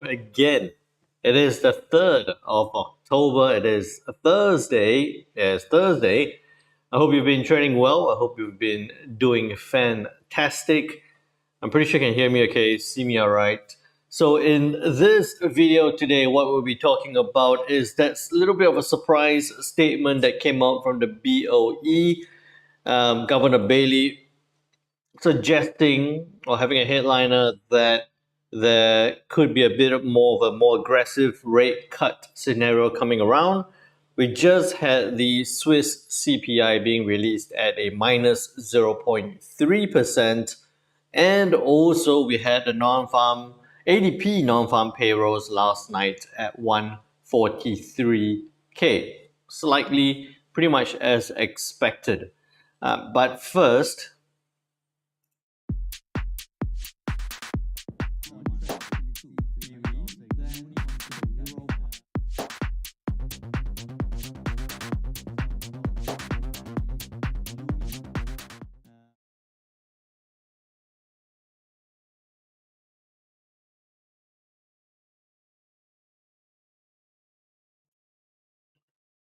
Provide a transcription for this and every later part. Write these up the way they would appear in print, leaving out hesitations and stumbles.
again. It is the 3rd of October. It is a Thursday. It's Thursday. I hope you've been training well. I hope you've been doing fantastic. I'm pretty sure you can hear me okay, see me all right. So in this video today, what we'll be talking about is that little bit of a surprise statement that came out from the BOE, Governor Bailey, suggesting or having a headliner that there could be a bit more of a more aggressive rate cut scenario coming around. We just had the Swiss CPI being released at a minus 0.3%. And also we had the non-farm ADP non-farm payrolls last night at 143K, slightly pretty much as expected. But first,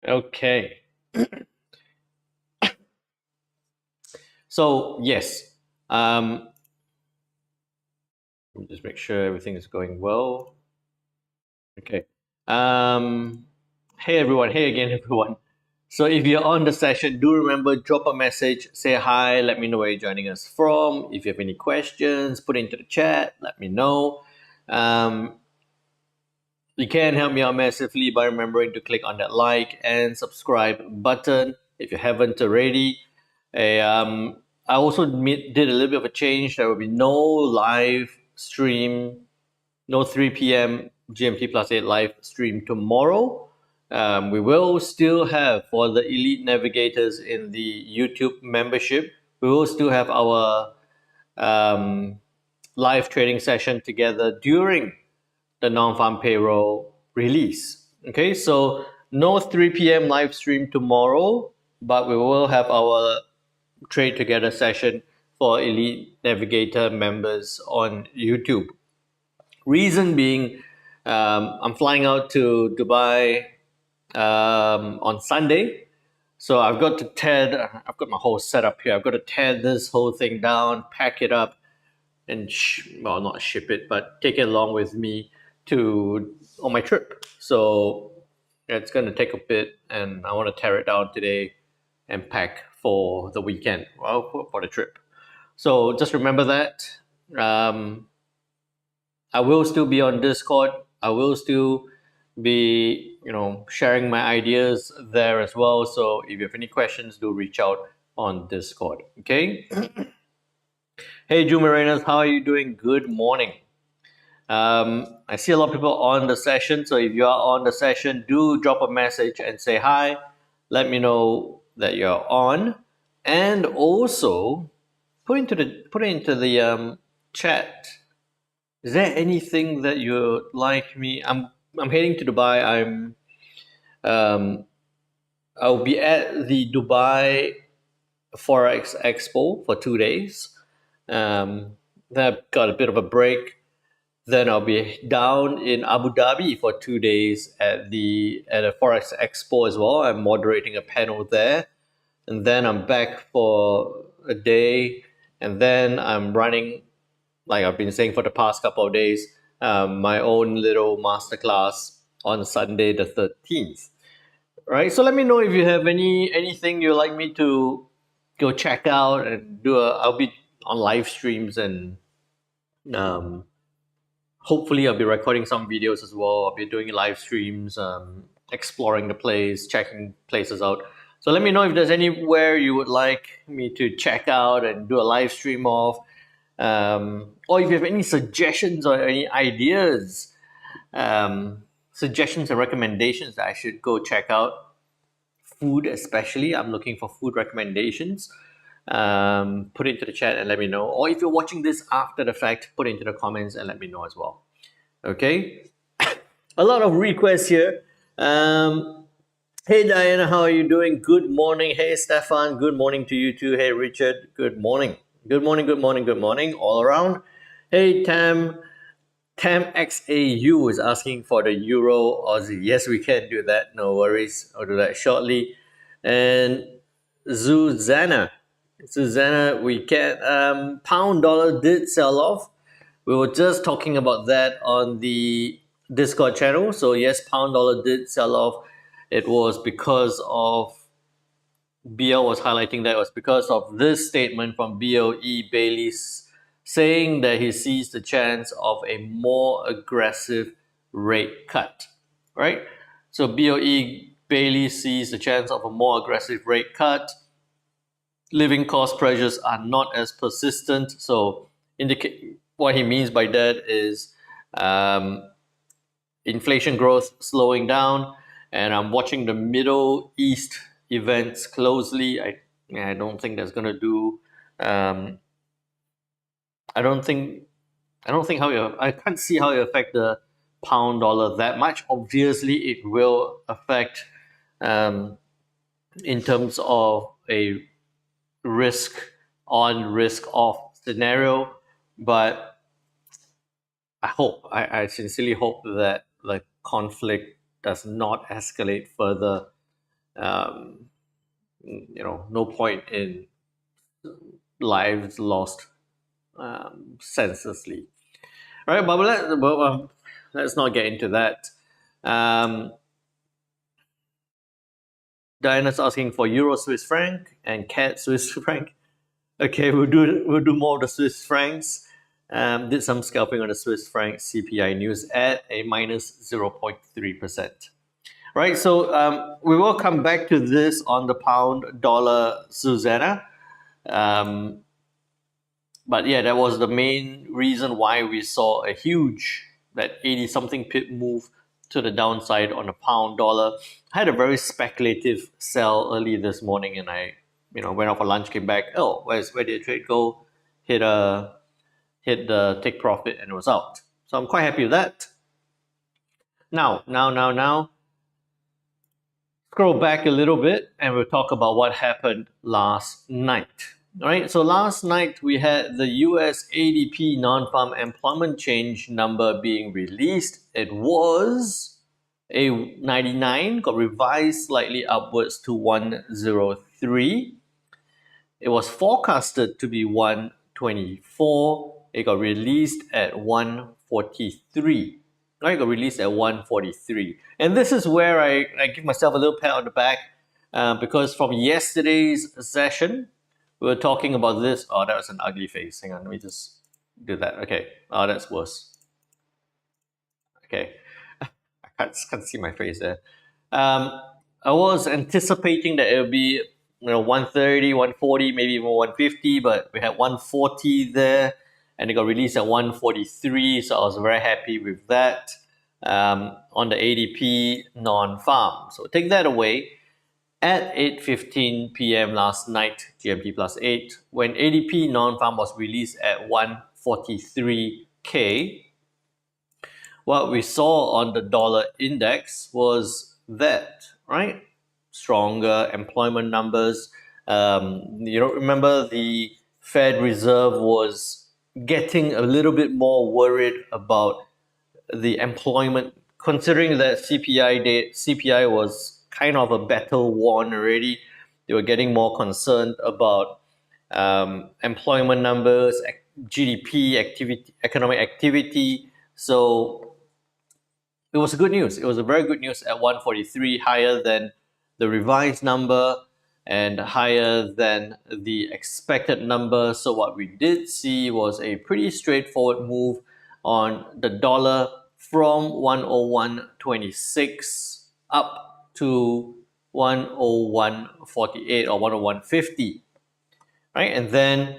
okay. So yes, let me just make sure everything is going well. Okay. Hey everyone. Hey again, everyone. So if you're on the session, do remember, drop a message, say hi, let me know where you're joining us from. If you have any questions, put it into the chat, let me know. You can help me out massively by remembering to click on that like and subscribe button if you haven't already. I also did a little bit of a change. There will be no live stream, no 3 p.m. GMT plus 8 live stream tomorrow. We will still have, for the elite navigators in the YouTube membership, we will still have our live trading session together during the non-farm payroll release. Okay, so no 3 p.m. live stream tomorrow, but we will have our trade together session for elite navigator members on YouTube. Reason being, I'm flying out to Dubai on Sunday. So I've got my whole setup here. I've got to tear this whole thing down, pack it up, and well, not ship it, but take it along with me on my trip. So it's going to take a bit, and I want to tear it down today and pack for the weekend, well, for the trip. So just remember that. I will still be on Discord. I will still be, sharing my ideas there as well. So if you have any questions, do reach out on Discord. Okay. Hey, Jumarenas, how are you doing? Good morning. I see a lot of people on the session. So if you are on the session, do drop a message and say hi. Let me know that you're on, and also put it into the chat. Is there anything that you'd like me? I'm heading to Dubai. I'll be at the Dubai Forex Expo for 2 days. Then I've got a bit of a break. Then I'll be down in Abu Dhabi for 2 days at a Forex Expo as well. I'm moderating a panel there, and then I'm back for a day, and then I'm running, like I've been saying for the past couple of days, my own little masterclass on Sunday the 13th. Right. So let me know if you have anything you'd like me to go check out and do. I'll be on live streams, and hopefully I'll be recording some videos as well. I'll be doing live streams, exploring the place, checking places out. So let me know if there's anywhere you would like me to check out and do a live stream of. Or if you have any suggestions or any ideas, suggestions and recommendations that I should go check out. Food especially, I'm looking for food recommendations. Put it into the chat and let me know. Or if you're watching this after the fact, put it into the comments and let me know as well. Okay? A lot of requests here. Hey Diana, how are you doing? Good morning. Hey Stefan, good morning to you too. Hey Richard, good morning. Good morning, good morning, good morning, all around. Hey Tam, TamXAU is asking for the Euro Aussie. Yes, we can do that. No worries. I'll do that shortly. And Susanna, we can. Pound dollar did sell off. We were just talking about that on the Discord channel. So yes, pound dollar did sell off. It was because of BL was highlighting that it was because of this statement from BOE Bailey's saying that he sees the chance of a more aggressive rate cut, right? So BOE Bailey sees the chance of a more aggressive rate cut. Living cost pressures are not as persistent. So indicate what he means by that is inflation growth slowing down, and I'm watching the Middle East events closely. I don't think that's gonna do. I don't think I can't see how it affect the pound dollar that much. Obviously, it will affect in terms of a risk on risk off scenario, but I sincerely hope that the conflict does not escalate further. Um, no point in lives lost senselessly. All right, but let's not get into that. Diana's asking for Euro Swiss franc and CAD Swiss franc. Okay, we'll do more of the Swiss francs. Did some scalping on the Swiss franc CPI news at a minus 0.3%. Right, so we will come back to this on the pound dollar, Susanna. But yeah, that was the main reason why we saw a huge, that 80 something pip move to the downside on the pound dollar. I had a very speculative sell early this morning, and I went out for lunch, came back. Oh, where did the trade go? Hit the take profit, and it was out. So I'm quite happy with that. Now, scroll back a little bit, and we'll talk about what happened last night. All right, so last night we had the US ADP non-farm employment change number being released. It was a 99, got revised slightly upwards to 103. It was forecasted to be 124. It got released at 143. Right, it got released at 143. And this is where I give myself a little pat on the back because from yesterday's session, we were talking about this. Oh, that was an ugly face. Hang on, let me just do that. Okay. Oh, that's worse. Okay. I can't see my face there. I was anticipating that it would be 130, 140, maybe even 150, but we had 140 there, and it got released at 143, so I was very happy with that on the ADP non-farm. So take that away. At 8:15 p.m. last night, GMT plus 8, when ADP non-farm was released at 143K, what we saw on the dollar index was that, right? Stronger employment numbers. Remember the Fed Reserve was getting a little bit more worried about the employment, considering that CPI was kind of a battle worn already. They were getting more concerned about employment numbers, GDP activity, economic activity. So it was good news. It was a very good news at 143, higher than the revised number and higher than the expected number. So what we did see was a pretty straightforward move on the dollar from 101.26 up to 101.48 or 101.50, right? And then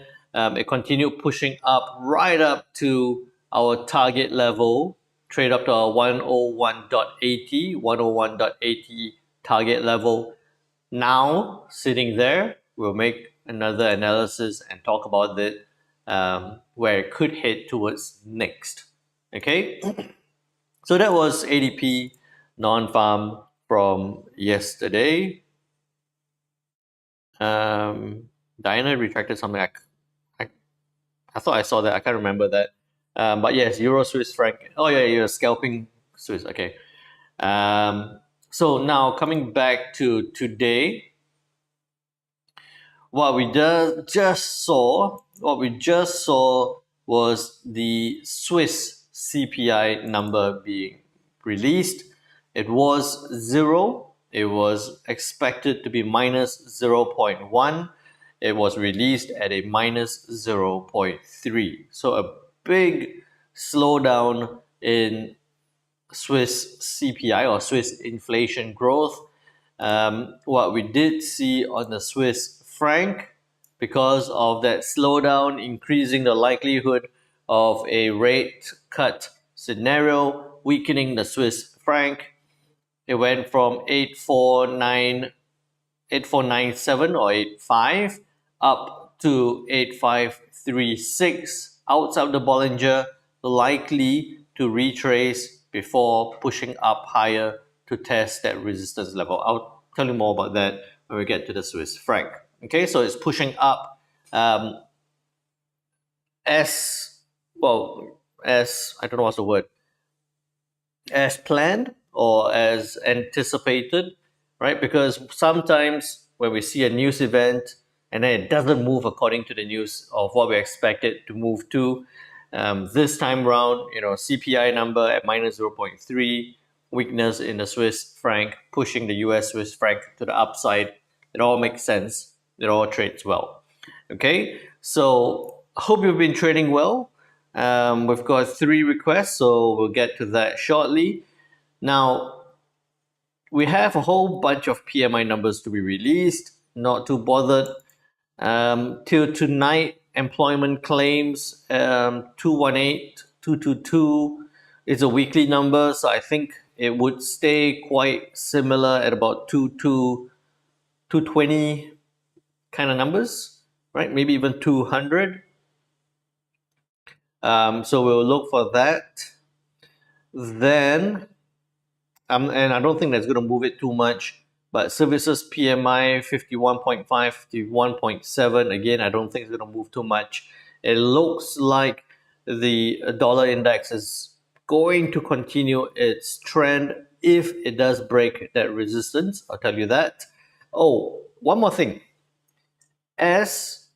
it continued pushing up right up to our target level, trade up to our 101.80 target level. Now, sitting there, we'll make another analysis and talk about it, where it could head towards next. Okay, so that was ADP non-farm from yesterday. Diana retracted something. I thought I saw that. I can't remember that. But yes, Euro Swiss franc. Oh yeah, you're scalping Swiss. Okay. So now coming back to today, what we just saw was the Swiss CPI number being released. It was zero. It was expected to be minus 0.1. It was released at a minus 0.3. So a big slowdown in Swiss CPI or Swiss inflation growth. What we did see on the Swiss franc, because of that slowdown, increasing the likelihood of a rate cut scenario, weakening the Swiss franc. It went from 8497 or 85 up to 8536 outside the Bollinger, likely to retrace before pushing up higher to test that resistance level. I'll tell you more about that when we get to the Swiss franc. Okay, so it's pushing up um, as well as, I don't know what's the word, as planned or as anticipated, right? Because sometimes when we see a news event and then it doesn't move according to the news of what we expect it to move to, this time round, CPI number at minus 0.3, weakness in the Swiss franc, pushing the US Swiss franc to the upside. It all makes sense. It all trades well. Okay, so I hope you've been trading well. We've got 3 requests, so we'll get to that shortly. Now, we have a whole bunch of PMI numbers to be released. Not too bothered. Till tonight, employment claims 218, 222 is a weekly number, so I think it would stay quite similar at about 220 kind of numbers, right? Maybe even 200. So we'll look for that. Then, and I don't think that's going to move it too much, but services PMI 51.5, 51.7. Again, I don't think it's going to move too much. It looks like the dollar index is going to continue its trend if it does break that resistance. I'll tell you that. Oh, one more thing. As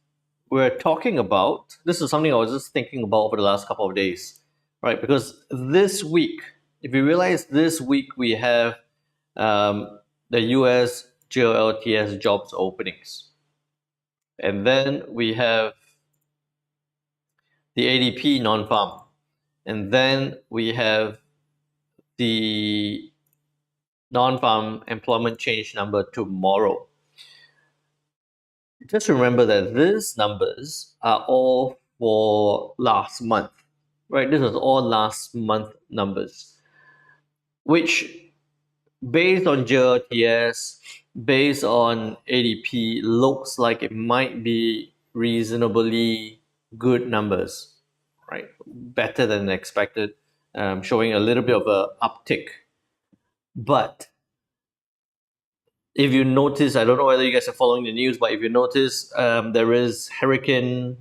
we're talking about, this is something I was just thinking about over the last couple of days, right? Because this week, if you realize this week we have the US GLTS jobs openings, and then we have the ADP non-farm, and then we have the non-farm employment change number tomorrow. Just remember that these numbers are all for last month, right? This is all last month numbers, which based on GLTS, based on ADP, looks like it might be reasonably good numbers, right? Better than expected, showing a little bit of a uptick. But if you notice, I don't know whether you guys are following the news, but if you notice, there is Hurricane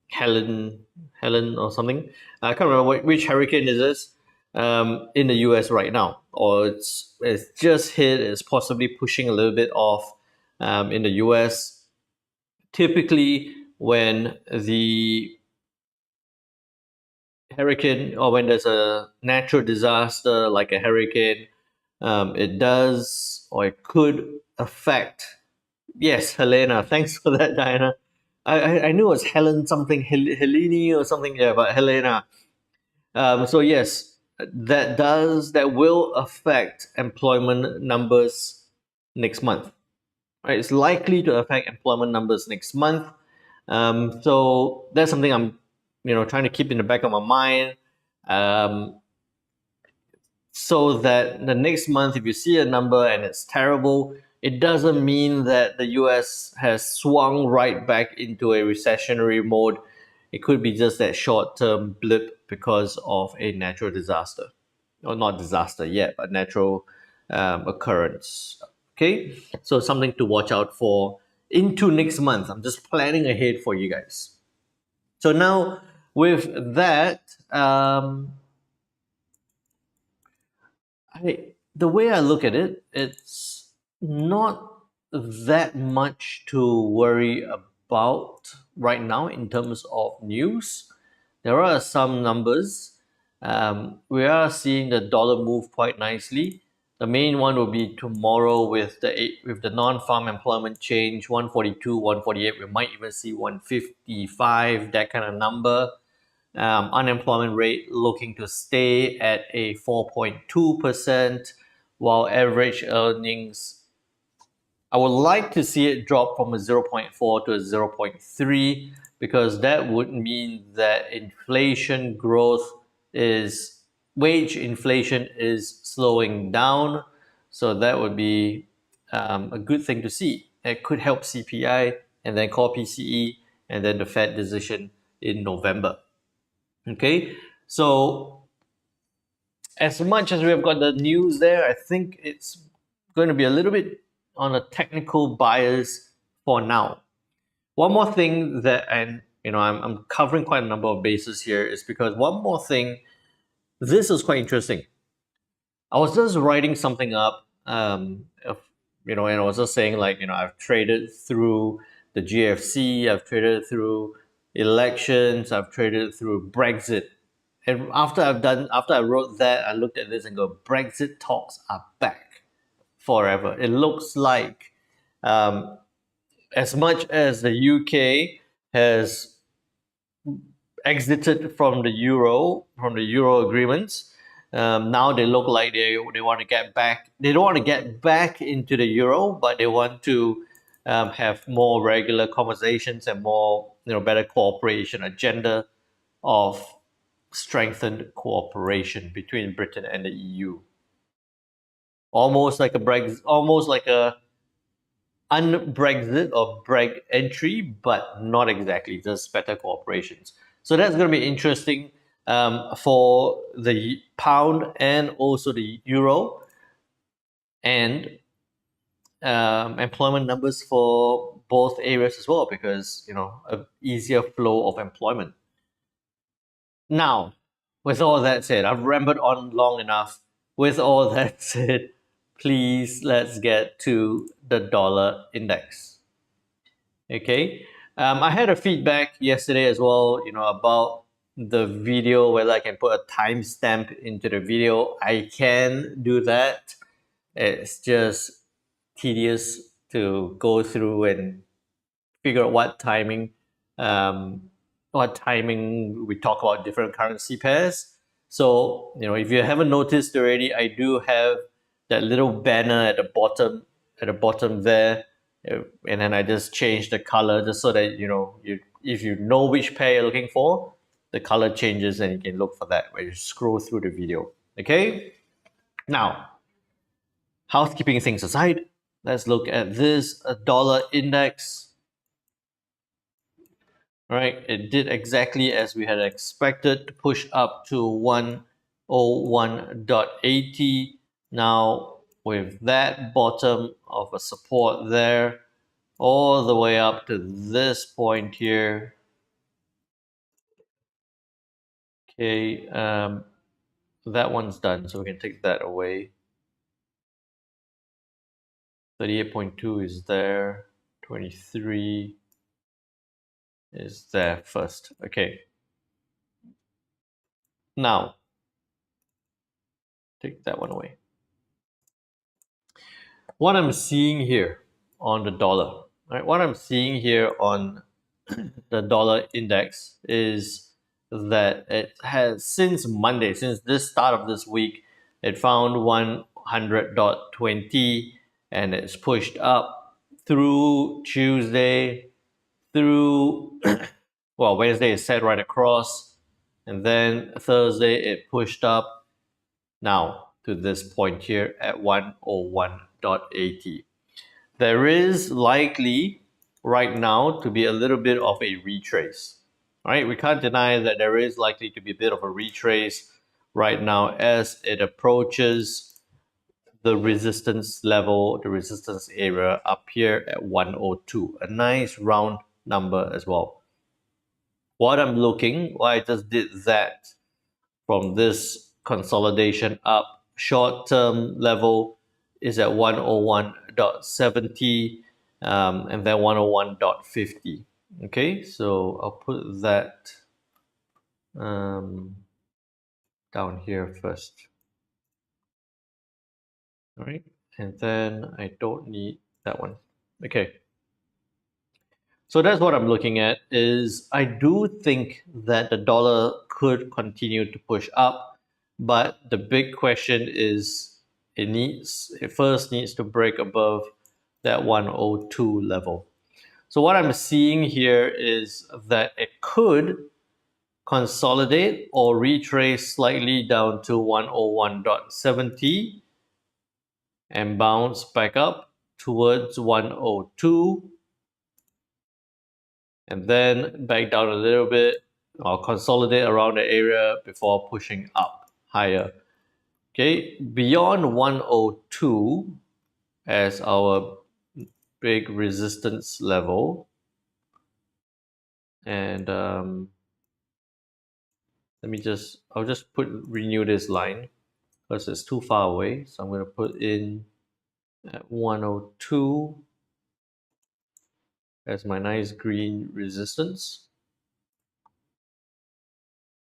Helen or something. I can't remember which hurricane is this in the US right now, or it's just hit. It's possibly pushing a little bit off in the US. Typically, when the hurricane or when there's a natural disaster like a hurricane, it does or it could affect. Yes, Helena. Thanks for that, Diana. I knew it was Helen something, Helene or something. Yeah, but Helena. So yes, that will affect employment numbers next month. Right, it's likely to affect employment numbers next month. So that's something I'm, trying to keep in the back of my mind. So that the next month, if you see a number and it's terrible, it doesn't mean that the US has swung right back into a recessionary mode. It could be just that short-term blip because of a natural disaster. Or not disaster yet, but natural occurrence. Okay, so something to watch out for into next month. I'm just planning ahead for you guys. So now with that, the way I look at it, it's not that much to worry about right now in terms of news. There are some numbers. We are seeing the dollar move quite nicely. The main one will be tomorrow with the non-farm employment change 142, 148. We might even see 155, that kind of number. Unemployment rate looking to stay at a 4.2%, while average earnings, I would like to see it drop from a 0.4 to a 0.3, because that would mean that wage inflation is slowing down. So that would be a good thing to see. It could help CPI and then core PCE and then the Fed decision in November. Okay, so as much as we have got the news there, I think it's going to be a little bit on a technical bias for now. One more thing that, and I'm covering quite a number of bases here, is because one more thing, this is quite interesting. I was just writing something up, and I was just saying, like, I've traded through the GFC, I've traded through elections, I've traded through Brexit. And after I wrote that, I looked at this and go, Brexit talks are back forever. It looks like, as much as the UK has exited from the euro agreements, now they look like they want to get back. They don't want to get back into the euro, but they want to have more regular conversations and more better cooperation agenda of strengthened cooperation between Britain and the EU. Almost like a Brexit, almost like a un-Brexit or Breg entry, but not exactly, just better cooperations. So that's going to be interesting for the pound and also the euro, and employment numbers for both areas as well, because a easier flow of employment. Now, with all that said, I've rambled on long enough. With all that said, please let's get to the dollar index. Okay, I had a feedback yesterday as well, about the video, whether I can put a timestamp into the video. I can do that. It's just tedious to go through and figure out what timing we talk about different currency pairs. So if you haven't noticed already, I do have that little banner at the bottom there, and then I just change the color just so that if you know which pair you're looking for, the color changes and you can look for that when you scroll through the video. Okay, now, housekeeping things aside, let's look at this dollar index. All right, it did exactly as we had expected, to push up to 101.80. Now, with that bottom of a support there, all the way up to this point here. Okay, that one's done, so we can take that away. 38.2 is there, 23 is there first. Okay. Now, take that one away. What I'm seeing here on the dollar, right? What I'm seeing here on the dollar index is that it has, since Monday, since this start of this week, it found 100.20 and it's pushed up through Tuesday, through Wednesday is set right across, and then Thursday it pushed up now to this point here at 101.80. There is likely right now to be a little bit of a retrace. All right, we can't deny that there is likely to be a bit of a retrace right now as it approaches the resistance level, the resistance area up here at 102, a nice round number as well. what I'm looking, well, I just did that from this consolidation up. Short-term level is at 101.70 and then 101.50. Okay, so I'll put that down here first. All right, and then I don't need that one. Okay. So that's what I'm looking at is I do think that the dollar could continue to push up, but the big question is it first needs to break above that 102 level. So what I'm seeing here is that it could consolidate or retrace slightly down to 101.70 and bounce back up towards 102 and then back down a little bit or consolidate around the area before pushing up higher. Okay, beyond 102 as our big resistance level, and I'll just renew this line because it's too far away. So I'm going to put in at 102 as my nice green resistance.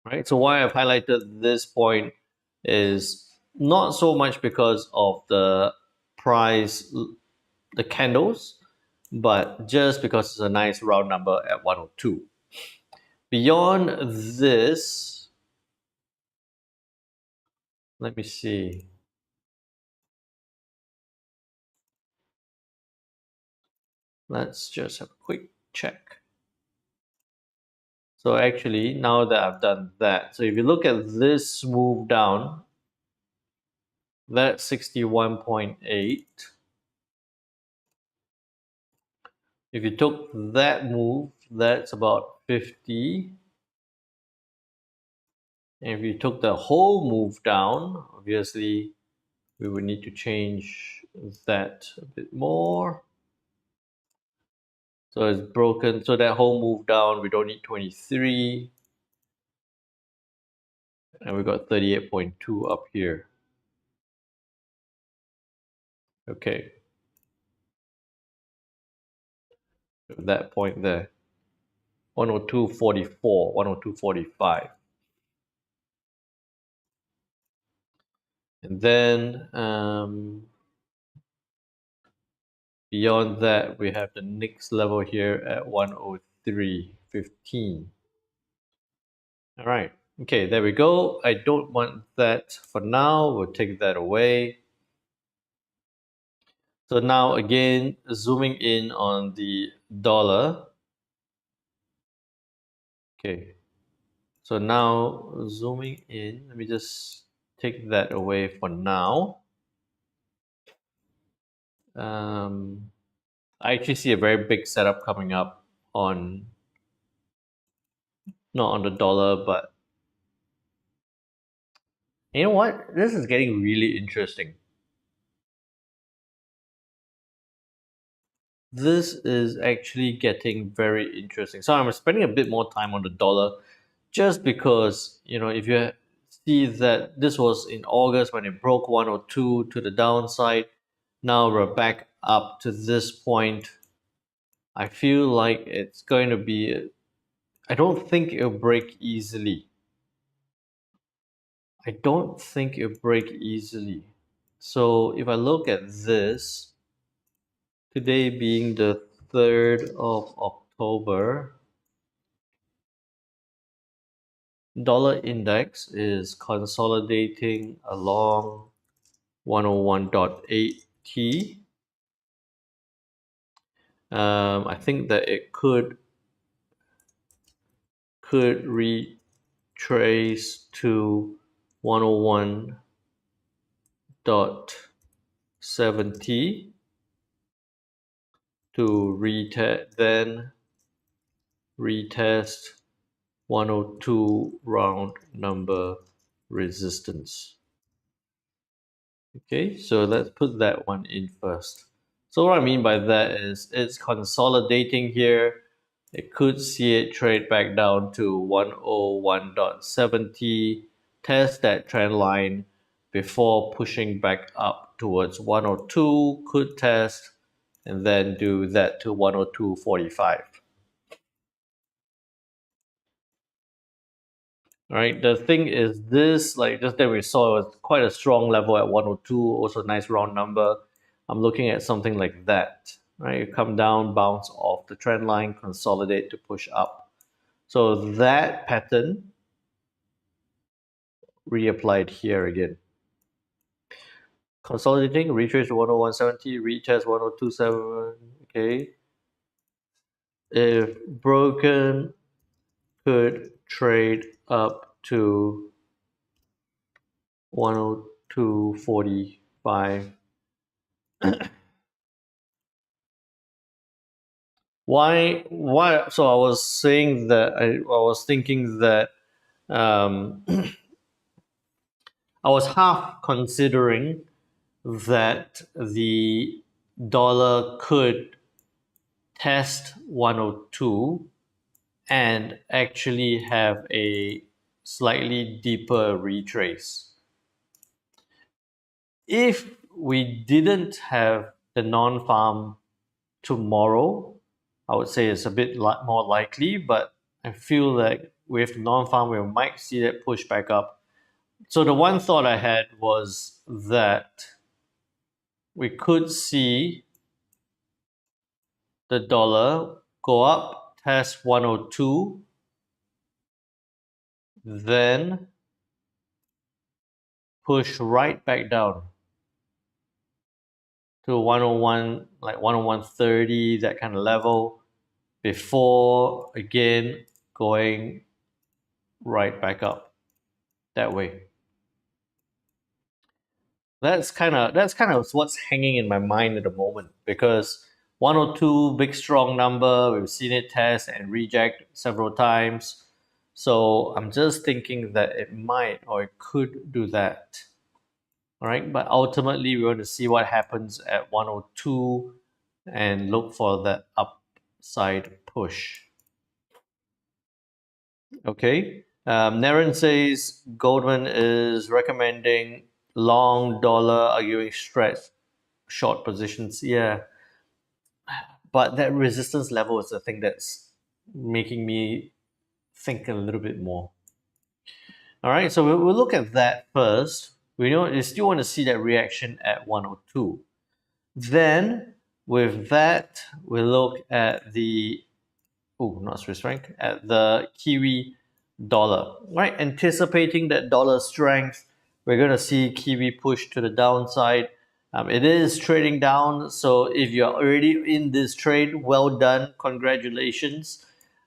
Right. So why I've highlighted this point is not so much because of the price, the candles, but just because it's a nice round number at 102. Beyond this, let me see. Let's just have a quick check. So actually, now that I've done that, so if you look at this move down, that's 61.8. If you took that move, that's about 50. And if you took the whole move down, obviously we would need to change that a bit more. So it's broken. So that whole move down, we don't need 23. And we got 38.2 up here. Okay. That point there. 102.44, 102.45. And then beyond that, we have the next level here at 103.15. All right. Okay, there we go. I don't want that for now. We'll take that away. So now again, zooming in on the dollar. Okay. So now zooming in, let me just take that away for now. I actually see a very big setup coming up on, not on the dollar, but you know what? This is getting really interesting. This is actually getting very interesting. So I'm spending a bit more time on the dollar just because, if you see that this was in August when it broke 102 to the downside, now we're back up to this point. I feel like it's going to be, I don't think it'll break easily. I don't think it'll break easily. So if I look at this, today being the 3rd of October, dollar index is consolidating along 101.8T. I think that it could retrace to 101.70 to then retest 102 round number resistance. Okay, so let's put that one in first. So what I mean by that is it's consolidating here It could see it trade back down to 101.70, test that trend line before pushing back up towards 102, could test, and then do that to 102.45. All right, the thing is this, like just that we saw, was quite a strong level at 102, also nice round number. I'm looking at something like that, right? You come down, bounce off the trend line, consolidate to push up. So that pattern reapplied here again. Consolidating, retrace to 101.70, retest 102.7, okay. If broken, could trade up to 102.45. Why? So I was saying that I was thinking that um, I was half considering that the dollar could test 102 and actually have a slightly deeper retrace. If we didn't have the non-farm tomorrow, I would say it's a bit more likely, but I feel like with non-farm, we might see that push back up. So the one thought I had was that we could see the dollar go up, test 102, then push right back down to 101, like 101.30, that kind of level, before again going right back up that way. That's kind of what's hanging in my mind at the moment, because 102, big strong number, we've seen it test and reject several times. So I'm just thinking that it might or it could do that. All right, but ultimately we want to see what happens at 102 and look for that upside push. Okay. Naren says Goldman is recommending long dollar, arguing stretch short positions. Yeah, but that resistance level is the thing that's making me think a little bit more. All right, so we'll look at that first. We still want to see that reaction at 102. Then with that, we look at the not Swiss franc, at the Kiwi dollar. Right, anticipating that dollar strength, we're going to see Kiwi push to the downside. It is trading down, so if you're already in this trade, well done, congratulations.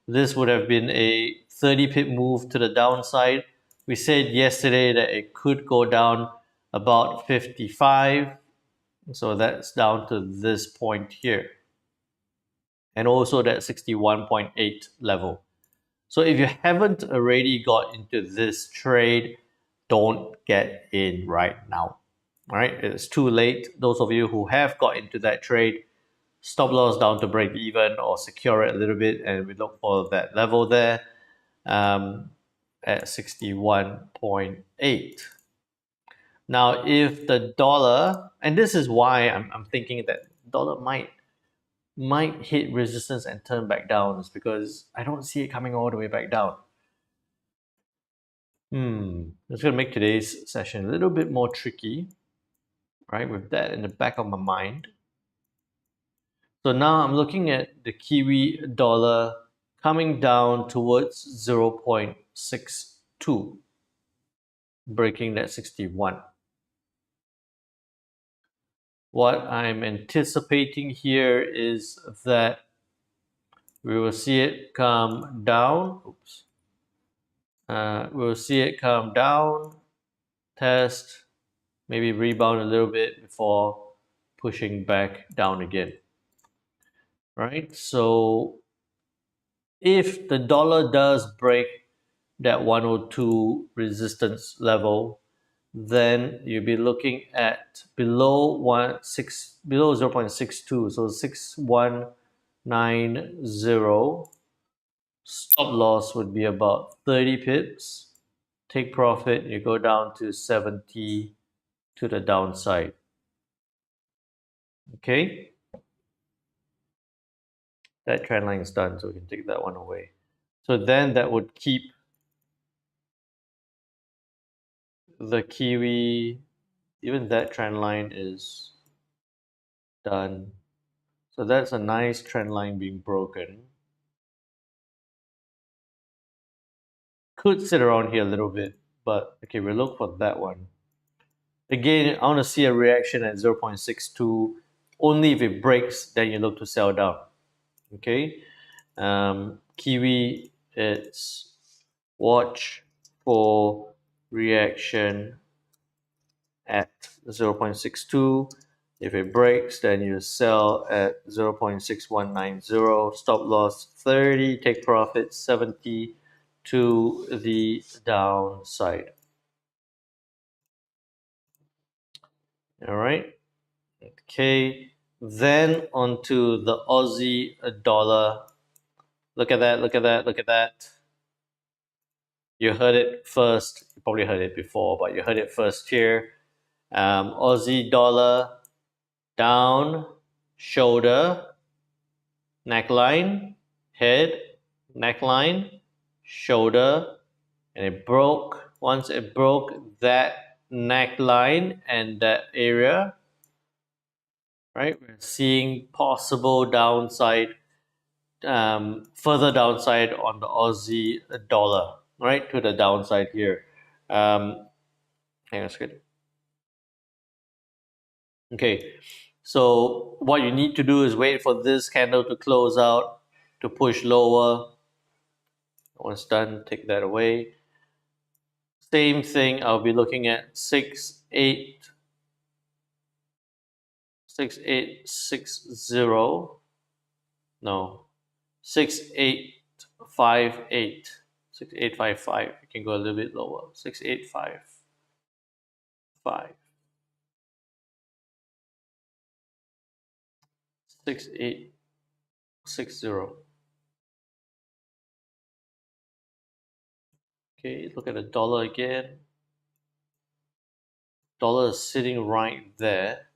This would have been a 30 pip move to the downside. We said yesterday that it could go down about 55, so that's down to this point here, and also that 61.8 level. So if you haven't already got into this trade, don't get in right now. All right, it's too late. Those of you who have got into that trade, stop loss down to break even or secure it a little bit, and we look for that level there at 61.8. Now, if the dollar, and this is why I'm thinking that dollar might hit resistance and turn back down, is because I don't see it coming all the way back down. It's going to make today's session a little bit more tricky, right? With that in the back of my mind. So now I'm looking at the Kiwi dollar coming down towards 0.62, breaking that 61. What I'm anticipating here is that we will see it come down. We'll see it come down, test, maybe rebound a little bit before pushing back down again. Right? So if the dollar does break that 102 resistance level, then you'll be looking at below 0.62, so 6190. Stop loss would be about 30 pips. Take profit, you go down to 70 to the downside. Okay, that trend line is done, so we can take that one away. So then that would keep the Kiwi, even that trend line is done. So that's a nice trend line being broken. Could sit around here a little bit, but okay, we'll look for that one. Again, I want to see a reaction at 0.62. Only if it breaks, then you look to sell down. Okay, Kiwi, it's watch for reaction at 0.62. If it breaks, then you sell at 0.6190. Stop loss 30, take profit 70 to the downside. All right. Okay. Then onto the Aussie dollar. Look at that, look at that, look at that. You heard it first. You probably heard it before, but you heard it first here. Aussie dollar down, shoulder, neckline, head, neckline, shoulder, and it broke. Once it broke that neckline and that area, right, we're seeing possible downside, further downside on the Aussie dollar, right, to the downside here. Hang on a second. Okay, so what you need to do is wait for this candle to close out to push lower. Once done, take that away. Same thing, I'll be looking at 6860. No, 6858. 6855. You can go a little bit lower. 6855. 6860. Okay, look at the dollar again. Dollar is sitting right there.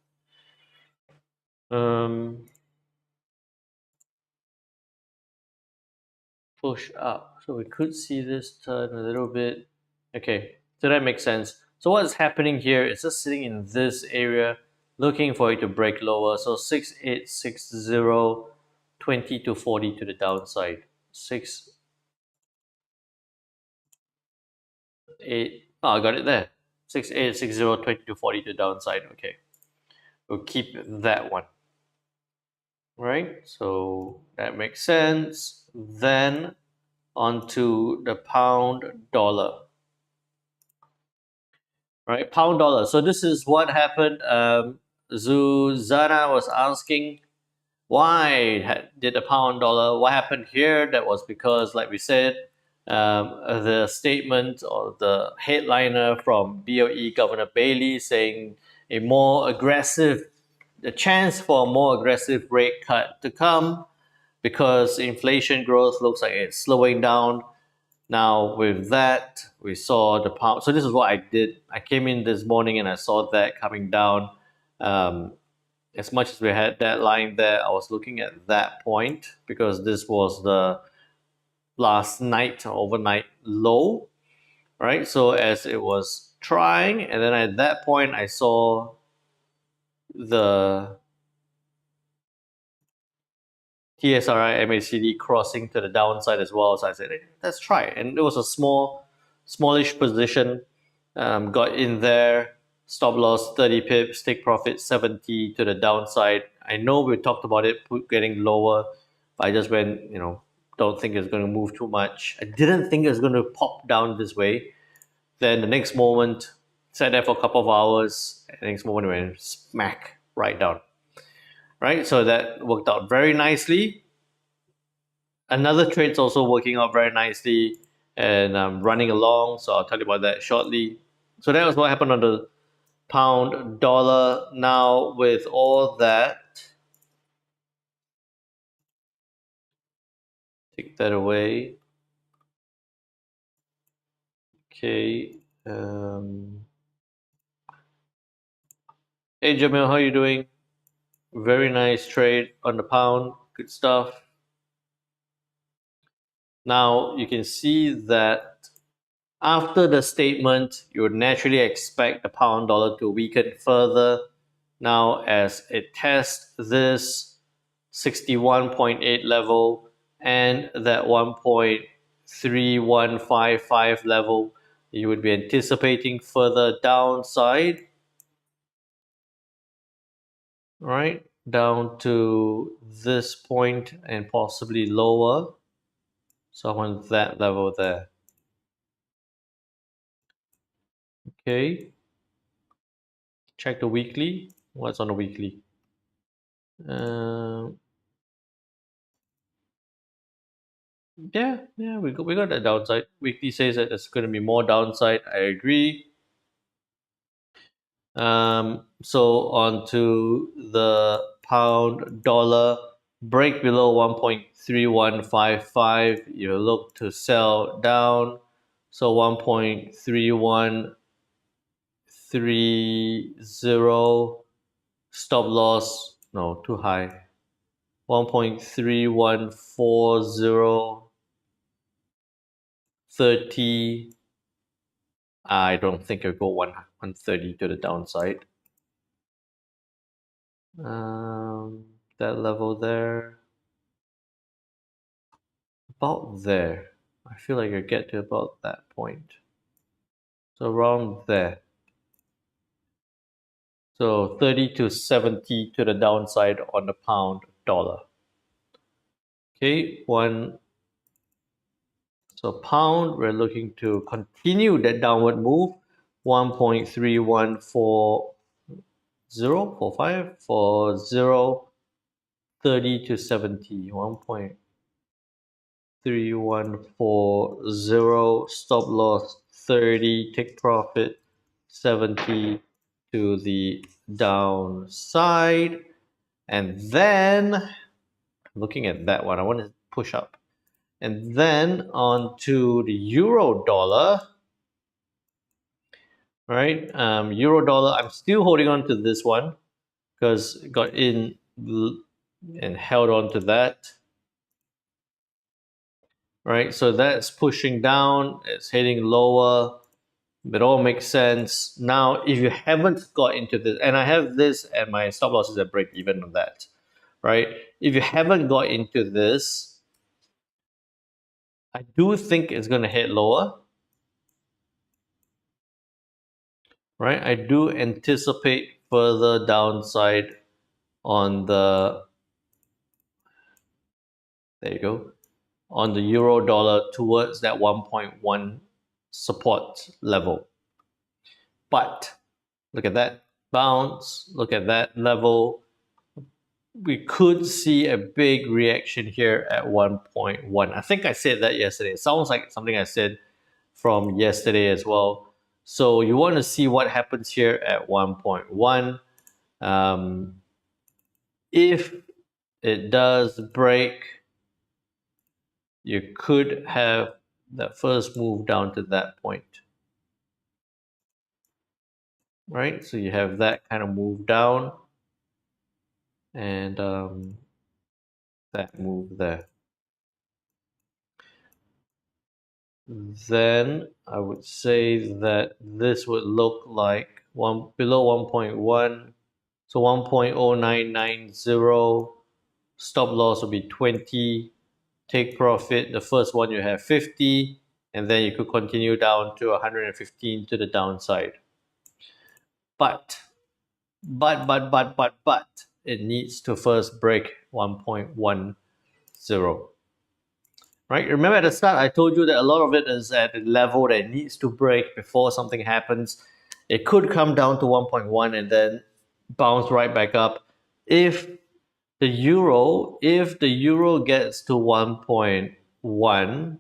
Push up. So we could see this turn a little bit. Okay, so that makes sense. So what's happening here is just sitting in this area, looking for it to break lower. So 6860, 20 to 40 to the downside. 6, 8, oh, I got it there. 6860, 20 to 40 to the downside. Okay, we'll keep that one. Right, so that makes sense. Then onto the pound dollar. Right, pound dollar. So this is what happened. Zuzana was asking, why did the pound dollar? What happened here? That was because, like we said, the statement or the headliner from BOE Governor Bailey saying a more aggressive, the chance for a more aggressive rate cut to come because inflation growth looks like it's slowing down. Now with that, we saw the pound. So this is what I did. I came in this morning and I saw that coming down. As much as we had that line there, I was looking at that point because this was the last night or overnight low, right? So as it was trying, and then at that point, I saw the TSRI MACD crossing to the downside as well. So I said, hey, let's try it. And it was a smallish position. Got in there, stop loss 30 pips, take profit 70 to the downside. I know we talked about it getting lower, but I just went, don't think it's going to move too much. I didn't think it was going to pop down this way. Then the next moment, sat there for a couple of hours. The next moment, it went smack right down. Right, so that worked out very nicely. Another trade's also working out very nicely and running along. So I'll tell you about that shortly. So that was what happened on the pound dollar. Now with all that Take that away. Okay. Hey Jamil, how are you doing? Very nice trade on the pound. Good stuff. Now you can see that after the statement, you would naturally expect the pound dollar to weaken further. Now, as it tests this 61.8 level and that 1.3155 level, you would be anticipating further downside, right? Down to this point and possibly lower. So I want that level there. Okay. Check the weekly. What's on the weekly? Uh, yeah, we got that downside. Weekly says that there's going to be more downside. I agree. So on to the pound dollar break below 1.3155. You look to sell down. So 1.3130 stop loss. No, too high. 1.3140 30. I don't think it'll go 130 to the downside. That level there. About there. I feel like I get to about that point. So around there. So 30 to 70 to the downside on the pound dollar. Okay, so pound, we're looking to continue that downward move. 1.3140 30 to 70. 1.3140 stop loss 30, take profit 70 to the downside. And then looking at that one, I want to push up. And then on to the euro dollar. Right? Euro dollar, I'm still holding on to this one because it got in and held on to that. Right? So that's pushing down, it's heading lower. It all makes sense. Now, if you haven't got into this, and I have this and my stop loss is at break even on that, right? If you haven't got into this, I do think it's going to head lower, right? I do anticipate further downside on the, there you go, on the euro dollar towards that 1.1 support level. But look at that bounce, look at that level. We could see a big reaction here at 1.1. I think I said that yesterday. It sounds like something I said from yesterday as well. So you want to see what happens here at 1.1. If it does break, you could have that first move down to that point. Right? So you have that kind of move down and that move there. Then I would say that this would look like below 1.1. So 1.0990. Stop loss will be 20. Take profit, the first one you have 50. And then you could continue down to 115 to the downside. But it needs to first break 1.10. Right? Remember at the start, I told you that a lot of it is at a level that needs to break before something happens. It could come down to 1.1 and then bounce right back up. If the euro gets to 1.1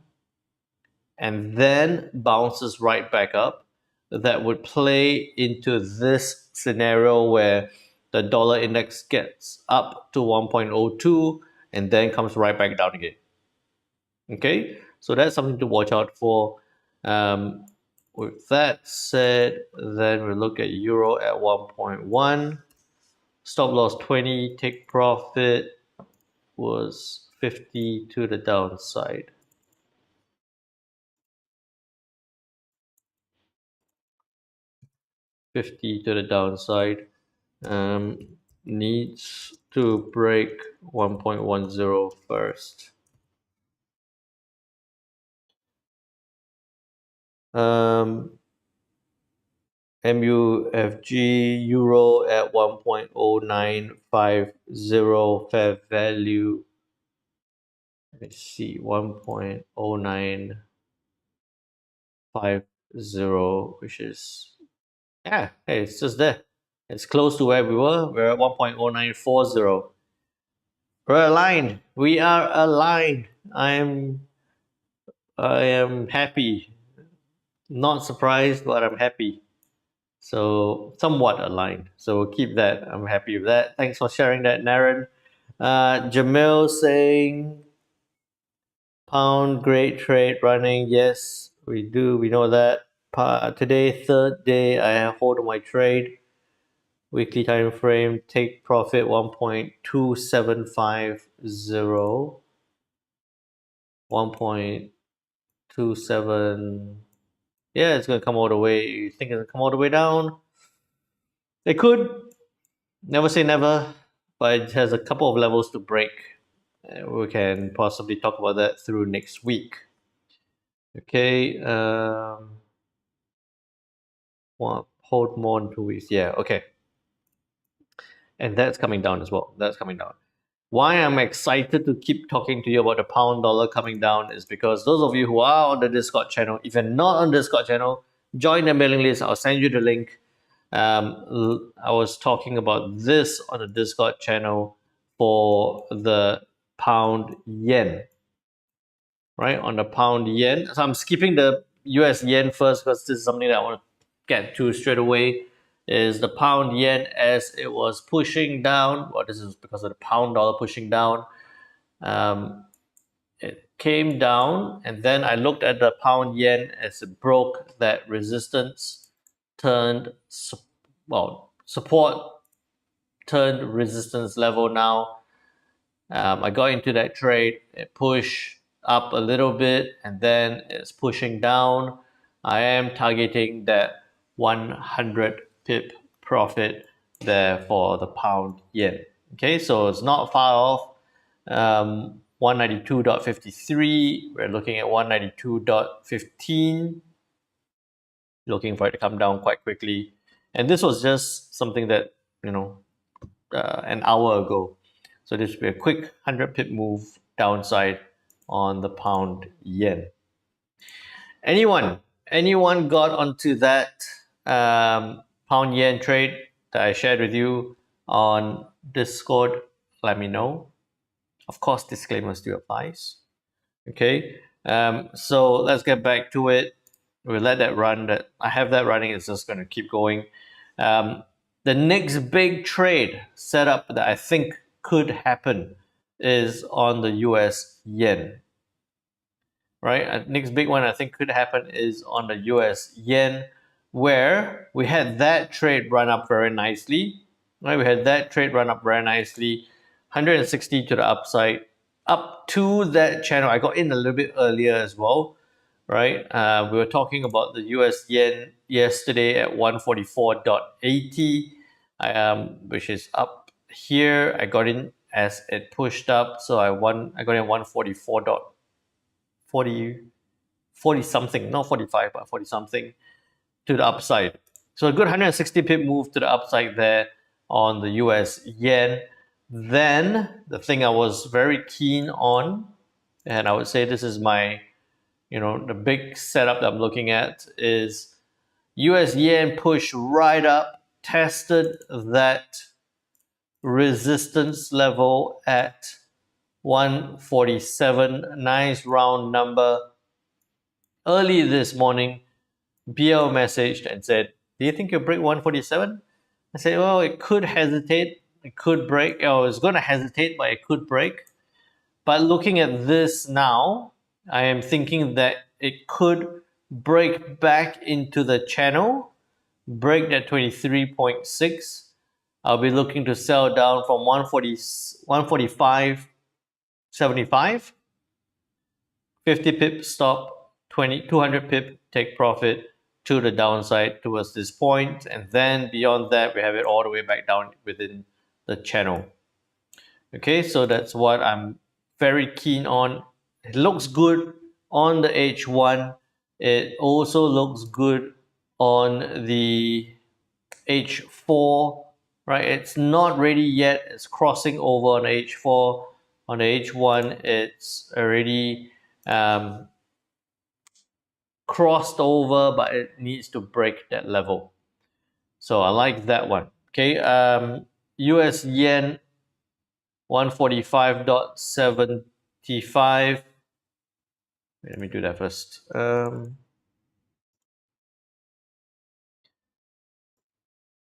and then bounces right back up, that would play into this scenario where the dollar index gets up to 1.02 and then comes right back down again. Okay, so that's something to watch out for. With that said, then we look at euro at 1.1. Stop loss 20, take profit was 50 to the downside. 50 to the downside. Needs to break 1.10 first. MUFG euro at 1.0950 fair value. Let's see, 1.0950, which is, yeah, hey, it's just there. It's close to where we were. We're at 1.0940. We're aligned. We are aligned. I am happy. Not surprised, but I'm happy. So somewhat aligned. So we'll keep that. I'm happy with that. Thanks for sharing that, Naren. Jamil saying pound great trade running. Yes, we do. We know that. Today, third day, I hold my trade. Weekly time frame. Take profit 1.2750. 1.27. Yeah, it's gonna come all the way. You think it's gonna come all the way down? It could. Never say never, but it has a couple of levels to break. We can possibly talk about that through next week. Okay. Hold more than 2 weeks. Yeah. Okay. And that's coming down as well. That's coming down. Why I'm excited to keep talking to you about the pound dollar coming down is because those of you who are on the Discord channel, if you're not on the Discord channel, join the mailing list. I'll send you the link. I was talking about this on the Discord channel for the pound yen, right? On the pound yen. So I'm skipping the US yen first because this is something that I want to get to straight away. Is the pound yen as it was pushing down? Well, this is because of the pound dollar pushing down. It came down, and then I looked at the pound yen as it broke that resistance, turned support turned resistance level now. I got into that trade. It pushed up a little bit, and then it's pushing down. I am targeting that 100 pip profit there for the pound yen. Okay, so it's not far off. 192.53. We're looking at 192.15. Looking for it to come down quite quickly. And this was just something that, an hour ago. So this will be a quick 100 pip move downside on the pound yen. Anyone got onto that pound yen trade that I shared with you on Discord? Let me know. Of course, disclaimer still applies. Okay, so let's get back to it. We'll let that run. That I have that running. It's just going to keep going. The next big trade setup that I think could happen is on the US yen. Right, next big one I think could happen is on the US yen, where we had that trade run up very nicely. Right, we had that trade run up very nicely, 160 to the upside, up to that channel. I got in a little bit earlier as well. Right, we were talking about the US yen yesterday at 144.80, which is up here. I got in as it pushed up, so I got in 144.40 something, not 45, but 40 something to the upside. So a good 160 pip move to the upside there on the US yen. Then the thing I was very keen on, and I would say this is my, the big setup that I'm looking at, is US yen push right up, tested that resistance level at 147. Nice round number. Early this morning, BL messaged and said, "Do you think you'll break 147?" I said, "Well, it could hesitate. It could break. It's going to hesitate, but it could break." But looking at this now, I am thinking that it could break back into the channel, break that 23.6. I'll be looking to sell down from 145.75, 50 pip stop, 200 pip take profit to the downside towards this point, and then beyond that we have it all the way back down within the channel. Okay, so that's what I'm very keen on. It looks good on the H1. It also looks good on the H4, right? It's not ready yet. It's crossing over on H4. On the H1, it's already crossed over, but it needs to break that level. So I like that one. Okay, US yen 145.75. Let me do that first.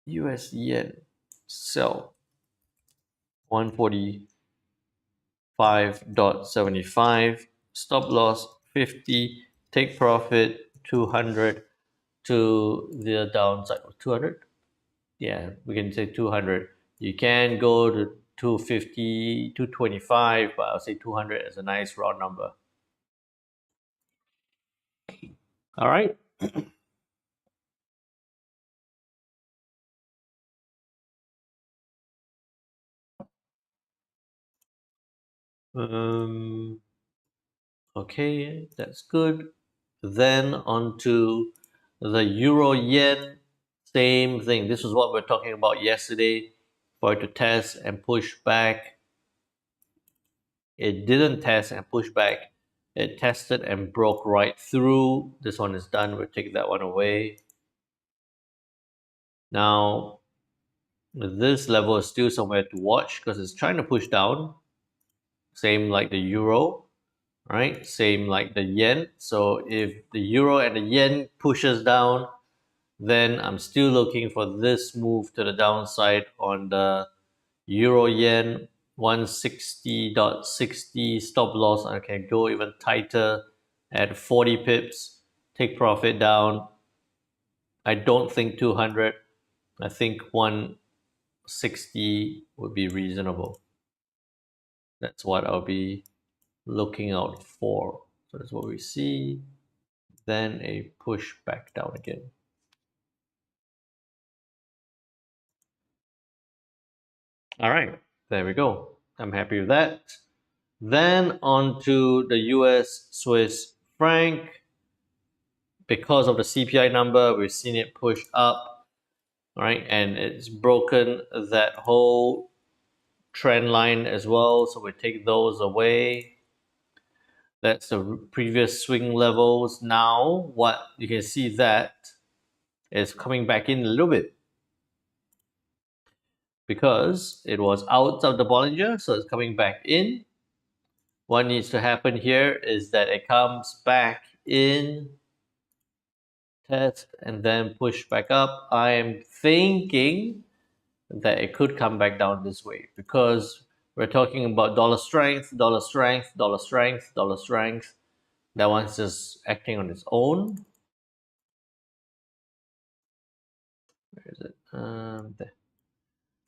US yen sell 145.75. Stop loss 50. Take profit 200 to the downside. 200? Yeah, we can say 200. You can go to 250, 225, but I'll say 200 as a nice round number. All right. Um, okay, that's good. Then on to the euro yen. Same thing. This is what we are talking about yesterday. For it to test and push back. It didn't test and push back. It tested and broke right through. This one is done. We'll take that one away. Now, this level is still somewhere to watch because it's trying to push down. Same like the euro, right? Same like the yen. So if the euro and the yen pushes down, then I'm still looking for this move to the downside on the euro yen 160.60 stop loss. I can go even tighter at 40 pips, take profit down. I don't think 200. I think 160 would be reasonable. That's what I'll be looking out for. So that's what we see. Then a push back down again. All right, there we go. I'm happy with that. Then on to the US Swiss franc. Because of the CPI number, we've seen it push up, right? And it's broken that whole trend line as well. So we take those away. That's the previous swing levels. Now, what you can see that is coming back in a little bit because it was out of the Bollinger, so it's coming back in. What needs to happen here is that it comes back in, test, and then push back up. I am thinking that it could come back down this way because we're talking about dollar strength, dollar strength, dollar strength, dollar strength. That one's just acting on its own. Where is it? There.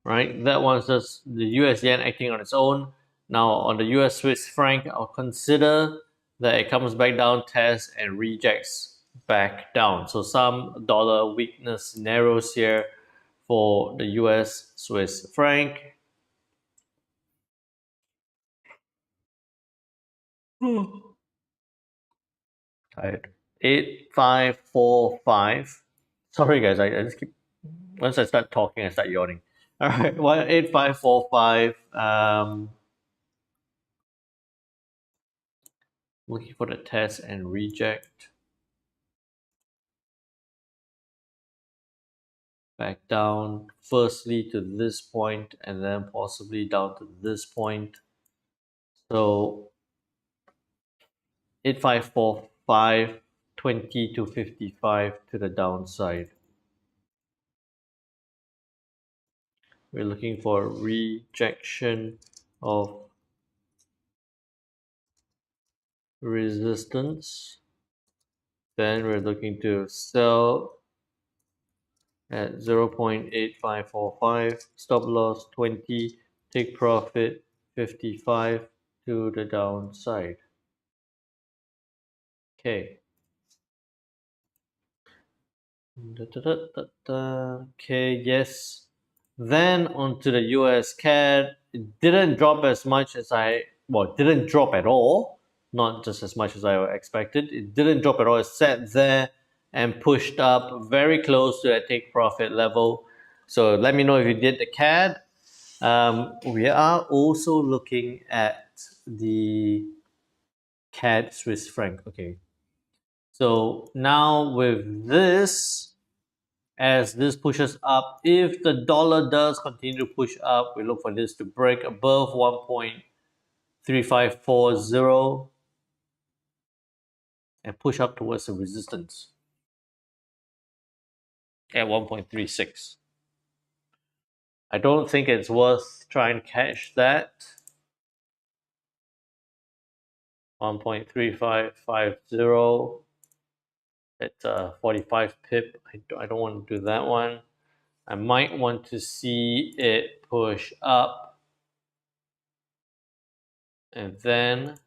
Right, that one's just the US yen acting on its own. Now on the US Swiss franc, I'll consider that it comes back down, tests, and rejects back down. So some dollar weakness scenarios here for the US Swiss franc. Tired. 8545. Sorry guys, I just keep once I start talking I start yawning. All right, 18545. Looking for the test and reject. Back down firstly to this point and then possibly down to this point. So 8545, 20 to 55 to the downside. We're looking for rejection of resistance. Then we're looking to sell at 0.8545, stop loss 20, take profit 55 to the downside. Okay. Okay, yes. Then onto the US CAD. It didn't drop as much as it didn't drop at all. Not just as much as I expected. It didn't drop at all. It sat there and pushed up very close to that take profit level. So let me know if you did the CAD. We are also looking at the CAD Swiss franc. Okay. So now with this, as this pushes up, if the dollar does continue to push up, we look for this to break above 1.3540 and push up towards the resistance at 1.36. I don't think it's worth trying to catch that. 1.3550. It's a 45 pip. I don't want to do that one. I might want to see it push up and then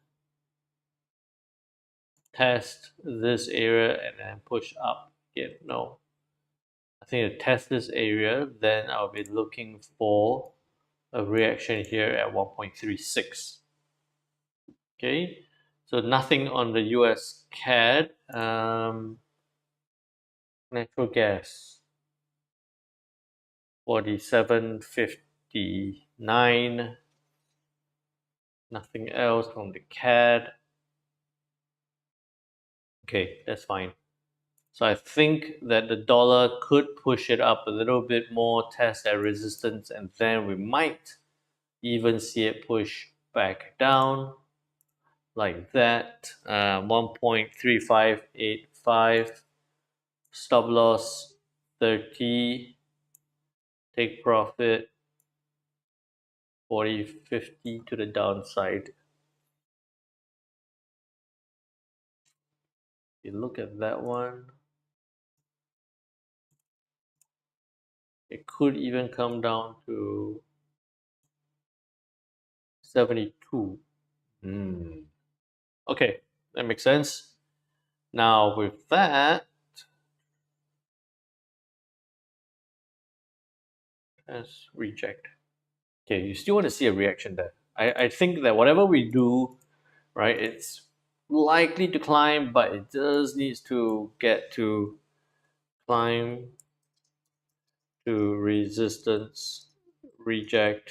test this area and then push up again. No, I think to test this area, then I'll be looking for a reaction here at 1.36. Okay, so nothing on the US CAD. Natural gas 47.59. Nothing else on the CAD. Okay, that's fine. So I think that the dollar could push it up a little bit more, test that resistance, and then we might even see it push back down like that. 1.3585, stop loss 30, take profit 40, 50 to the downside. You look at that one, it could even come down to 72. Okay, that makes sense. Now with that, let's reject. Okay, you still want to see a reaction there. I think that whatever we do, right, it's likely to climb, but it just needs to get to climb to resistance, reject,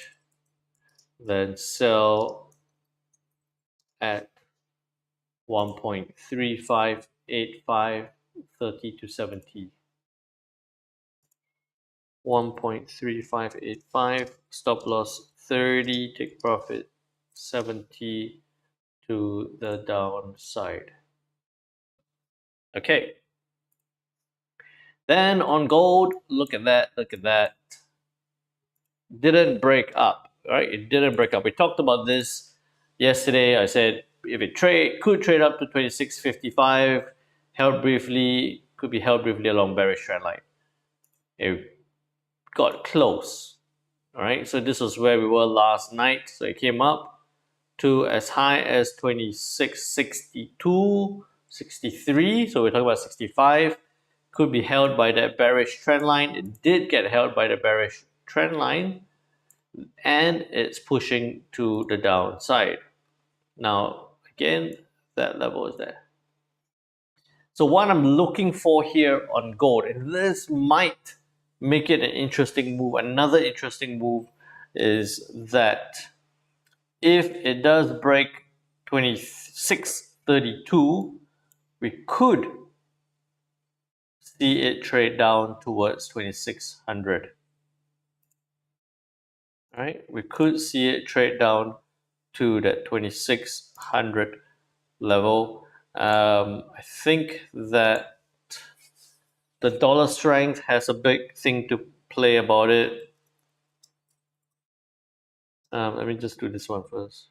then sell at 1.3585, 30 to 70. 1.3585, stop loss 30, take profit 70 to the downside. Okay. Then on gold, look at that, look at that. Didn't break up, right? It didn't break up. We talked about this yesterday. I said if it could trade up to 26.55, held briefly, could be held briefly along bearish trend line. It got close. All right, so this was where we were last night. So it came up to as high as 26.62, 63. So we're talking about 65. Could be held by that bearish trend line. It did get held by the bearish trend line, and it's pushing to the downside. Now, again, that level is there. So what I'm looking for here on gold, and this might make it an interesting move. Another interesting move is that if it does break 26.32, we could see it trade down towards 2600. Right? We could see it trade down to that 2600 level. I think that the dollar strength has a big thing to play about it. Let me just do this one first.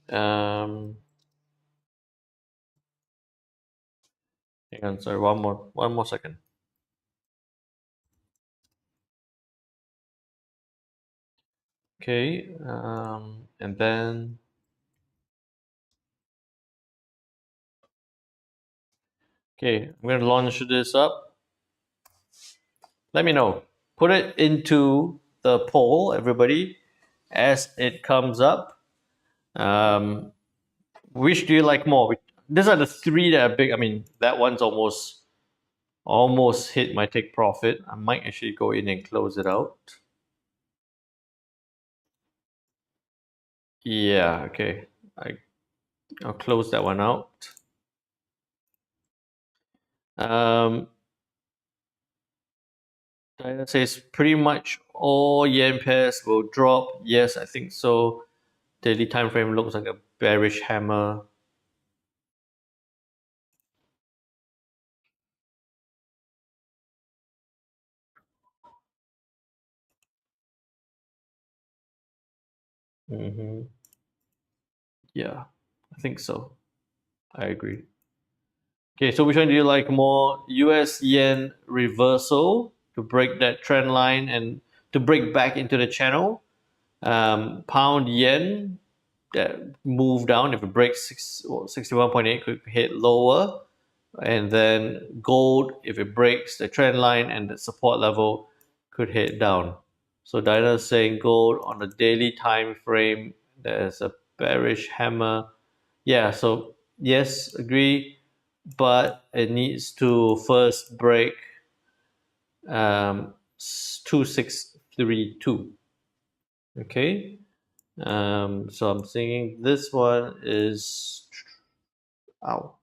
Um, hang on, sorry, one more second. Okay, and then okay, I'm gonna launch this up. Let me know. Put it into the poll, everybody, as it comes up. Which do you like more? These are the three that are big. I mean, that one's almost hit my take profit. I might actually go in and close it out. Yeah, okay. I'll close that one out. Um, Diana says pretty much all yen pairs will drop. Yes, I think so. Daily time frame looks like a bearish hammer. Yeah, I think so. I agree. Okay, so which one do you like more? US yen reversal to break that trend line and to break back into the channel. Pound yen that move down. If it breaks 61.8, could hit lower. And then gold, if it breaks the trend line and the support level, could hit down. So Diana is saying gold on the daily time frame, there's a bearish hammer. Yeah, so yes, agree, but it needs to first break 2632. Okay, so I'm thinking this one is ow.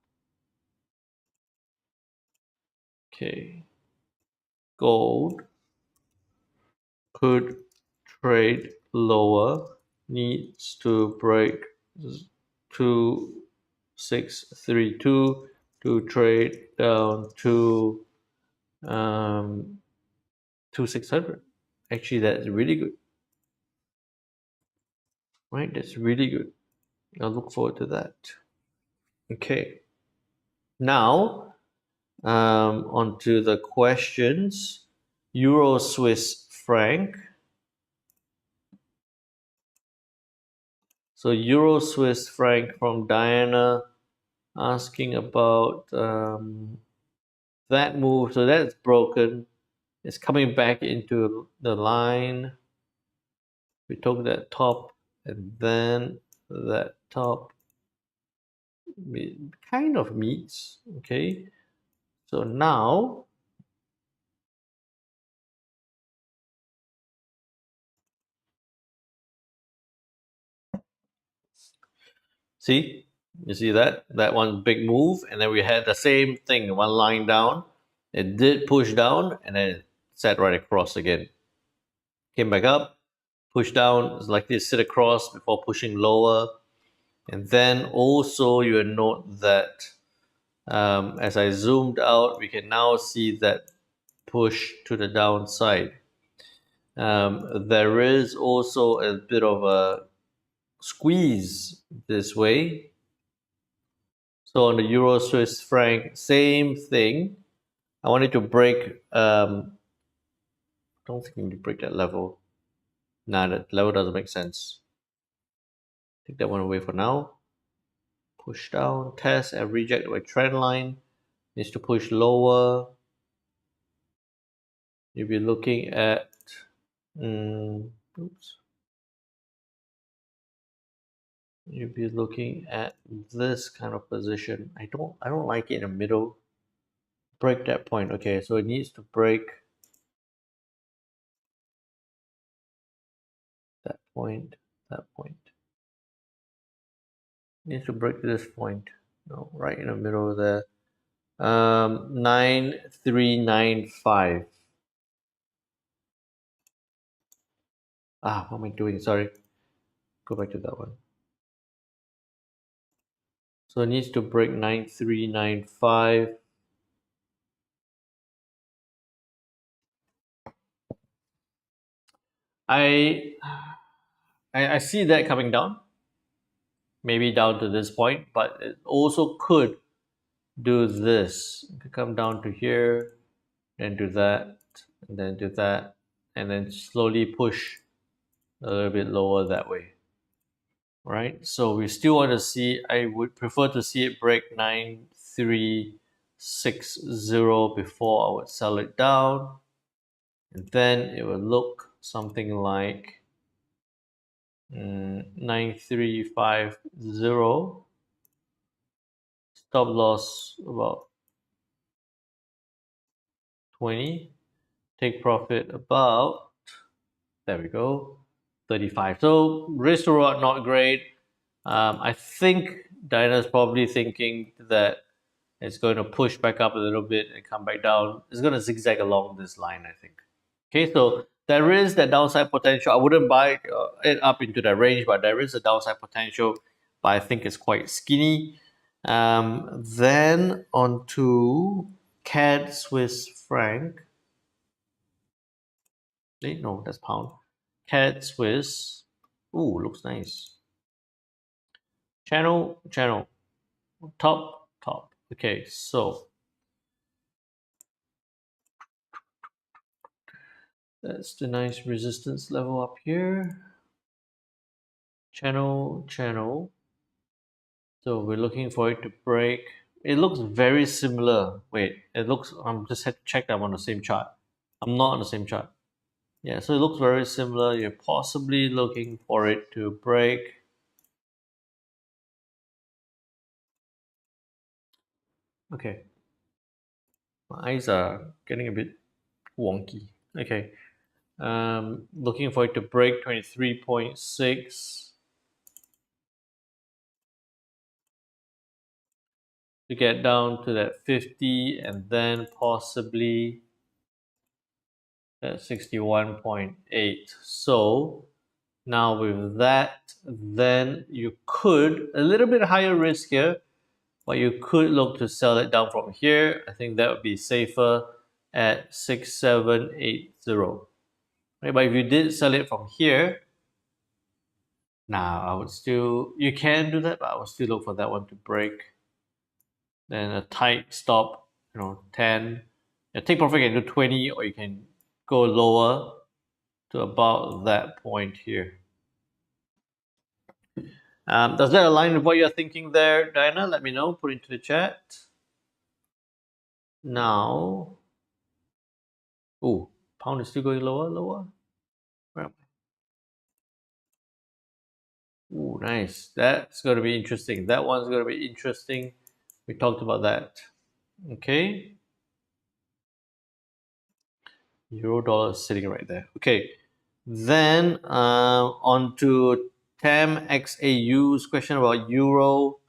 Okay, gold could trade lower, needs to break 2632 to trade down to 2600. Actually, that's really good, right? That's really good. I'll look forward to that. Okay, now on to the questions. Euro Swiss franc. So Euro Swiss franc from Diana asking about that move. So that's broken. It's coming back into the line. We took that top and then that top kind of meets. Okay. So now, see, you see that one big move, and then we had the same thing, one line down. It did push down, and then it sat right across again. Came back up, pushed down, it's like this, sit across before pushing lower. And then also you will note that as I zoomed out, we can now see that push to the downside. There is also a bit of a squeeze this way. So on the Euro Swiss franc, same thing. I wanted to break, I don't think we need to break that level. Nah, that level doesn't make sense. Take that one away for now. Push down, test and reject by trend line. Needs to push lower. You'll be looking at, oops. You'll be looking at this kind of position. I don't like it in the middle. Break that point. Okay, so it needs to break that point, that point. It needs to break this point. No, right in the middle there. 9395. What am I doing? Sorry. Go back to that one. So it needs to break 9395. I see that coming down. maybe down to this point, but it also could do this. It could come down to here, then do that, and then do that, and then slowly push a little bit lower that way. Right? So we still want to see, I would prefer to see it break 9360 before I would sell it down. And then it will look something like 9350. Stop loss about 20. Take profit about, there we go, 35. So risk to reward not great. I think Diana's probably thinking that it's going to push back up a little bit and come back down. It's going to zigzag along this line, I think. Okay, so there is that downside potential. I wouldn't buy it up into that range, but there is a downside potential, but I think it's quite skinny. Then on to CAD Swiss franc. No, that's pound. CAD Swiss. Ooh, looks nice. Channel, top. Okay, so that's the nice resistance level up here. Channel. So we're looking for it to break. It looks very similar. Wait, it looks, I'm just had to check that I'm on the same chart. I'm not on the same chart. Yeah, so it looks very similar. You're possibly looking for it to break. Okay. My eyes are getting a bit wonky. Okay. Looking for it to break 23.6 to get down to that 50 and then possibly at 61.8. So now with that, then you could, a little bit higher risk here, but you could look to sell it down from here. I think that would be safer at 6780. Right, but if you did sell it from here, now I would still, you can do that, but I would still look for that one to break. Then a tight stop, 10. Take profit can do 20, or you can go lower to about that point here. Does that align with what you're thinking there, Diana? Let me know. Put it into the chat. Now, oh, pound is still going lower. Where am I? Oh, nice. That's going to be interesting. That one's going to be interesting. We talked about that. Okay. Euro dollar is sitting right there. Okay. Then on to Tam XAU's question about Euro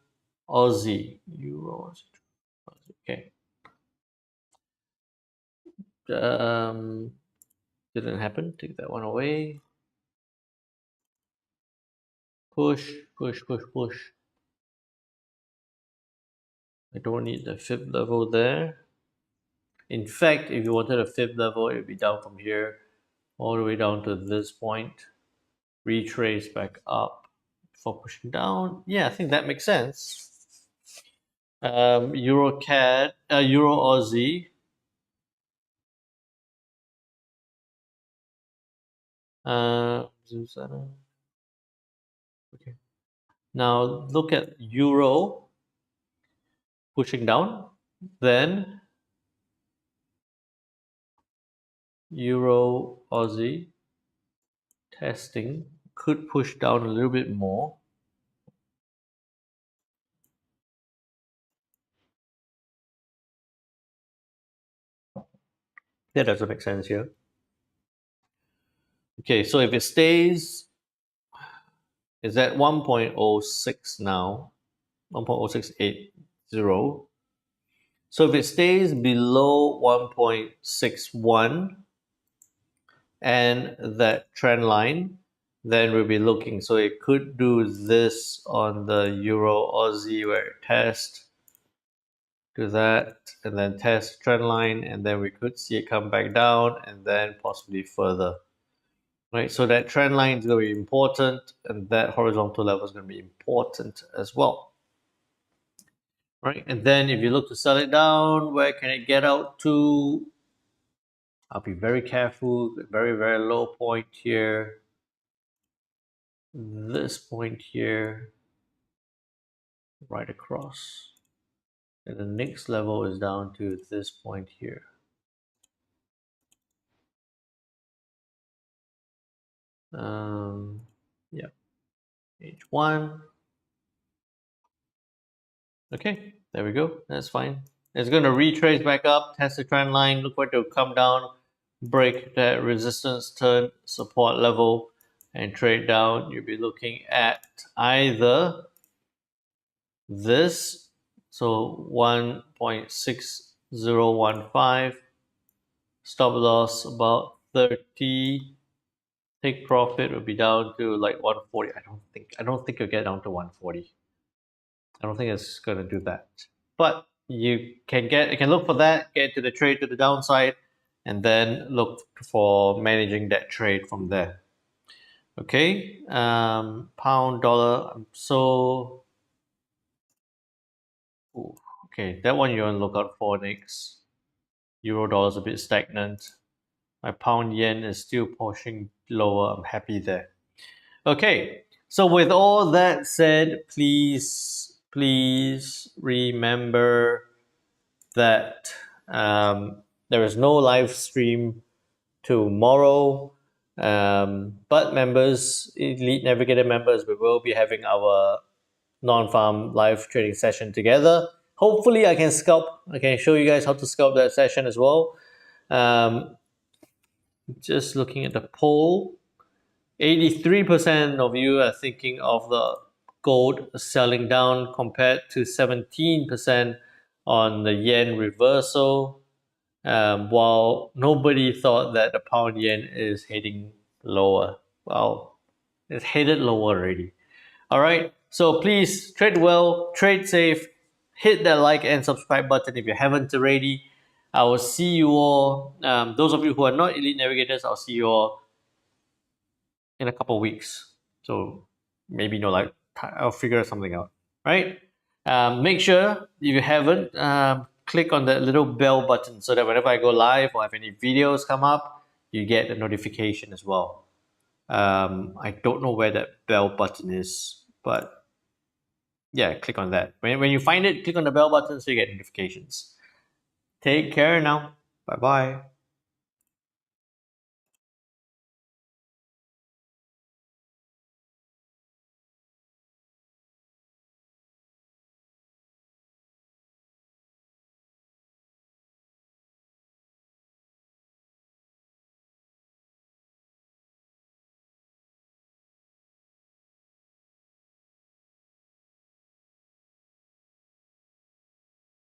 Aussie. Euro Aussie. Okay. Didn't happen. Take that one away. Push. I don't need the fib level there. In fact, if you wanted a fib level, it would be down from here all the way down to this point. Retrace back up before pushing down. Yeah, I think that makes sense. Euro CAD, Euro Aussie. Okay. Now look at Euro pushing down, then Euro Aussie testing, could push down a little bit more. That doesn't make sense here. Okay, so if it stays, is at 1.06 now, 1.0680. So if it stays below 1.61 and that trend line, then we'll be looking. So it could do this on the Euro Aussie where it tests, do that, and then test trend line, and then we could see it come back down and then possibly further. right? So that trend line is going to be important, and that horizontal level is going to be important as well, right? And then if you look to sell it down, where can it get out to? I'll be very careful. Very, very low point here. This point here, right across. And the next level is down to this point here. Yeah, H1. Okay, there we go. That's fine. It's going to retrace back up, test the trend line, look for it to come down, break that resistance, turn support level, and trade down. You'll be looking at either this, so 1.6015, stop loss about 30, take profit will be down to like 140. I don't think you'll get down to 140. I don't think it's going to do that. But you can look for that, get to the trade to the downside, and then look for managing that trade from there. Okay, pound dollar. Ooh, okay, that one you want to look out for next. Euro dollar is a bit stagnant. My pound yen is still pushing lower. I'm happy there. Okay, so with all that said, please remember that there is no live stream tomorrow. But members, Elite Navigator members, we will be having our non-farm live trading session together. Hopefully, I can show you guys how to scalp that session as well. Just looking at the poll, 83% of you are thinking of the gold selling down compared to 17% on the yen reversal, while nobody thought that the pound yen is heading lower. Well, it's headed lower already. All right, so please trade well, trade safe, hit that like and subscribe button if you haven't already. I will see you all. Those of you who are not Elite Navigators, I'll see you all in a couple of weeks. So maybe I'll figure something out, right? Make sure if you haven't, click on the little bell button so that whenever I go live or have any videos come up, you get a notification as well. I don't know where that bell button is, but yeah, click on that. When you find it, click on the bell button so you get notifications. Take care now. Bye bye.